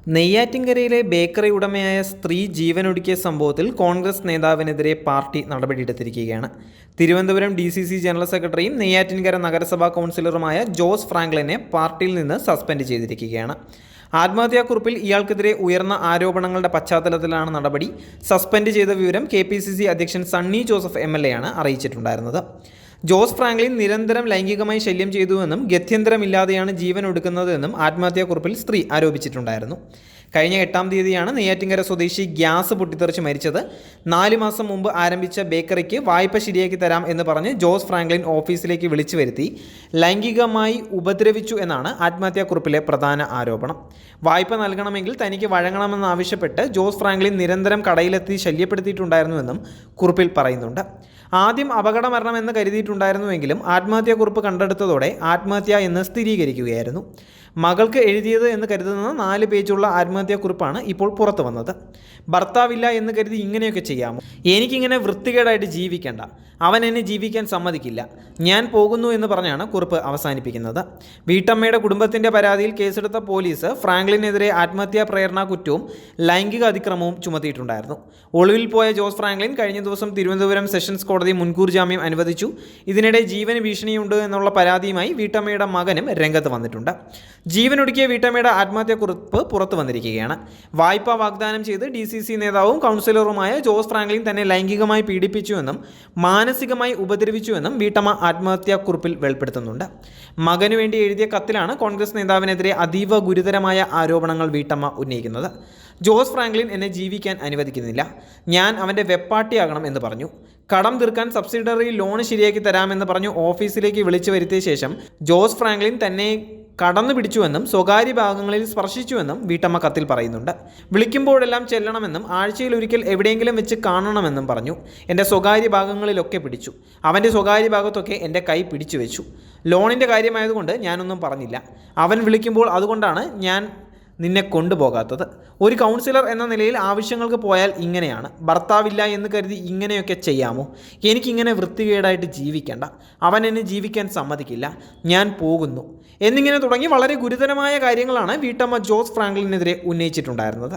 നെയ്യാറ്റിൻകരയിലെ bakery ഉടമയായ സ്ത്രീ ജീവനൊടുക്കിയ സംഭവത്തിൽ കോൺഗ്രസ് നേതാവിനെതിരെ പാർട്ടി നടപടിയെടുത്തിരിക്കുകയാണ്. തിരുവനന്തപുരം DCC ജനറൽ സെക്രട്ടറിയും നെയ്യാറ്റിൻകര നഗരസഭാ കൗൺസിലറുമായ ജോസ് ഫ്രാങ്ക്ലിനെ പാർട്ടിയിൽ നിന്ന് സസ്പെൻഡ് ചെയ്തിരിക്കുകയാണ്. ആത്മഹത്യാക്കുറിപ്പിൽ ഇയാൾക്കെതിരെ ഉയർന്ന ആരോപണങ്ങളുടെ പശ്ചാത്തലത്തിലാണ് നടപടി. സസ്പെൻഡ് ചെയ്ത വിവരം KPCC അധ്യക്ഷൻ സണ്ണി ജോസഫ് MLA ആണ് അറിയിച്ചിട്ടുണ്ടായിരുന്നത്. ജോസ് ഫ്രാങ്ക്ലിൻ നിരന്തരം ലൈംഗികമായി ശല്യം ചെയ്തുവെന്നും ഗത്യന്തരമില്ലാതെയാണ് ജീവൻ ഒടുക്കുന്നതെന്നും ആത്മഹത്യാക്കുറിപ്പിൽ സ്ത്രീ ആരോപിച്ചിട്ടുണ്ടായിരുന്നു. കഴിഞ്ഞ 8-ാം തീയതിയാണ് നെയ്യാറ്റിൻകര സ്വദേശി ഗ്യാസ് പൊട്ടിത്തെറിച്ച് മരിച്ചത്. 4 മാസം മുമ്പ് ആരംഭിച്ച ബേക്കറിക്ക് വായ്പ ശരിയാക്കി തരാം എന്ന് പറഞ്ഞ് ജോസ് ഫ്രാങ്ക്ലിൻ ഓഫീസിലേക്ക് വിളിച്ചു വരുത്തി ലൈംഗികമായി ഉപദ്രവിച്ചു എന്നാണ് ആത്മഹത്യാക്കുറിപ്പിലെ പ്രധാന ആരോപണം. വായ്പ നൽകണമെങ്കിൽ തനിക്ക് വഴങ്ങണമെന്നാവശ്യപ്പെട്ട് ജോസ് ഫ്രാങ്ക്ലിൻ നിരന്തരം കടയിലെത്തി ശല്യപ്പെടുത്തിയിട്ടുണ്ടായിരുന്നുവെന്നും കുറിപ്പിൽ പറയുന്നുണ്ട്. ആദ്യം അപകടമരണമെന്ന് കരുതിയിട്ടുണ്ടായിരുന്നുവെങ്കിലും ആത്മഹത്യാക്കുറിപ്പ് കണ്ടെടുത്തതോടെ ആത്മഹത്യ എന്ന് സ്ഥിരീകരിക്കുകയായിരുന്നു. മകൾക്ക് എഴുതിയത് എന്ന് കരുതുന്ന 4 പേജുള്ള ആത്മഹത്യാക്കുറിപ്പാണ് ഇപ്പോൾ പുറത്തു വന്നത്. ഭർത്താവില്ല എന്ന് കരുതി ഇങ്ങനെയൊക്കെ ചെയ്യാമോ? എനിക്കിങ്ങനെ വൃത്തികേടായിട്ട് ജീവിക്കേണ്ട, അവൻ എന്നെ ജീവിക്കാൻ സമ്മതിക്കില്ല, ഞാൻ പോകുന്നു എന്ന് പറഞ്ഞാണ് കുറിപ്പ് അവസാനിപ്പിക്കുന്നത്. വീട്ടമ്മയുടെ കുടുംബത്തിൻ്റെ പരാതിയിൽ കേസെടുത്ത പോലീസ് ഫ്രാങ്ക്ലിനെതിരെ ആത്മഹത്യാ പ്രേരണ കുറ്റവും ലൈംഗിക അതിക്രമവും ചുമത്തിയിട്ടുണ്ടായിരുന്നു. ഒളിവിൽ പോയ ജോസ് ഫ്രാങ്ക്ലിൻ കഴിഞ്ഞ ദിവസം തിരുവനന്തപുരം സെഷൻസ് കോടതി മുൻകൂർ ജാമ്യം അനുവദിച്ചു. ഇതിനിടെ ജീവന് ഭീഷണിയുണ്ട് എന്നുള്ള പരാതിയുമായി വീട്ടമ്മയുടെ മകനും രംഗത്ത് വന്നിട്ടുണ്ട്. ജീവനൊടുക്കിയ വീട്ടമ്മയുടെ ആത്മഹത്യാക്കുറിപ്പ് പുറത്തു വന്നിരിക്കുകയാണ്. വായ്പ വാഗ്ദാനം ചെയ്ത് DCC നേതാവും കൗൺസിലറുമായ ജോസ് ഫ്രാങ്ക്ലിൻ തന്നെ ലൈംഗികമായി പീഡിപ്പിച്ചുവെന്നും മാനസികമായി ഉപദ്രവിച്ചുവെന്നും വീട്ടമ്മ ആത്മഹത്യാക്കുറിപ്പിൽ വെളിപ്പെടുത്തുന്നുണ്ട്. മകനു വേണ്ടി എഴുതിയ കത്തിലാണ് കോൺഗ്രസ് നേതാവിനെതിരെ അതീവ ഗുരുതരമായ ആരോപണങ്ങൾ വീട്ടമ്മ ഉന്നയിക്കുന്നത്. ജോസ് ഫ്രാങ്ക്ലിൻ എന്നെ ജീവിക്കാൻ അനുവദിക്കുന്നില്ല, ഞാൻ അവൻ്റെ വെപ്പാട്ടിയാകണം എന്ന് പറഞ്ഞു. കടം തീർക്കാൻ സബ്സിഡറി ലോൺ ശരിയാക്കി തരാമെന്ന് പറഞ്ഞു ഓഫീസിലേക്ക് വിളിച്ചു വരുത്തിയ ശേഷം ജോസ് ഫ്രാങ്ക്ലിൻ തന്നെ കടന്നു പിടിച്ചുവെന്നും സ്വകാര്യ ഭാഗങ്ങളിൽ സ്പർശിച്ചുവെന്നും വീട്ടമ്മ കത്തിൽ പറയുന്നുണ്ട്. വിളിക്കുമ്പോഴെല്ലാം ചെല്ലണമെന്നും ആഴ്ചയിൽ ഒരിക്കൽ എവിടെയെങ്കിലും വെച്ച് കാണണമെന്നും പറഞ്ഞു. എൻ്റെ സ്വകാര്യ ഭാഗങ്ങളിലൊക്കെ പിടിച്ചു. അവൻ്റെ സ്വകാര്യ ഭാഗത്തൊക്കെ എൻ്റെ കൈ പിടിച്ചു വെച്ചു. ലോണിൻ്റെ കാര്യമായതുകൊണ്ട് ഞാനൊന്നും പറഞ്ഞില്ല. അവൻ വിളിക്കുമ്പോൾ അതുകൊണ്ടാണ് ഞാൻ നിന്നെ കൊണ്ടുപോകാത്തത്. ഒരു കൗൺസിലർ എന്ന നിലയിൽ ആവശ്യങ്ങൾക്ക് പോയാൽ ഇങ്ങനെയാണ്. ഭർത്താവില്ല എന്ന് കരുതി ഇങ്ങനെയൊക്കെ ചെയ്യാമോ? എനിക്കിങ്ങനെ വൃത്തികേടായിട്ട് ജീവിക്കേണ്ട, അവൻ എന്നെ ജീവിക്കാൻ സമ്മതിക്കില്ല, ഞാൻ പോകുന്നു എന്നിങ്ങനെ തുടങ്ങി വളരെ ഗുരുതരമായ കാര്യങ്ങളാണ് വീട്ടമ്മ ജോസ് ഫ്രാങ്ക്ലിനെതിരെ ഉന്നയിച്ചിട്ടുണ്ടായിരുന്നത്.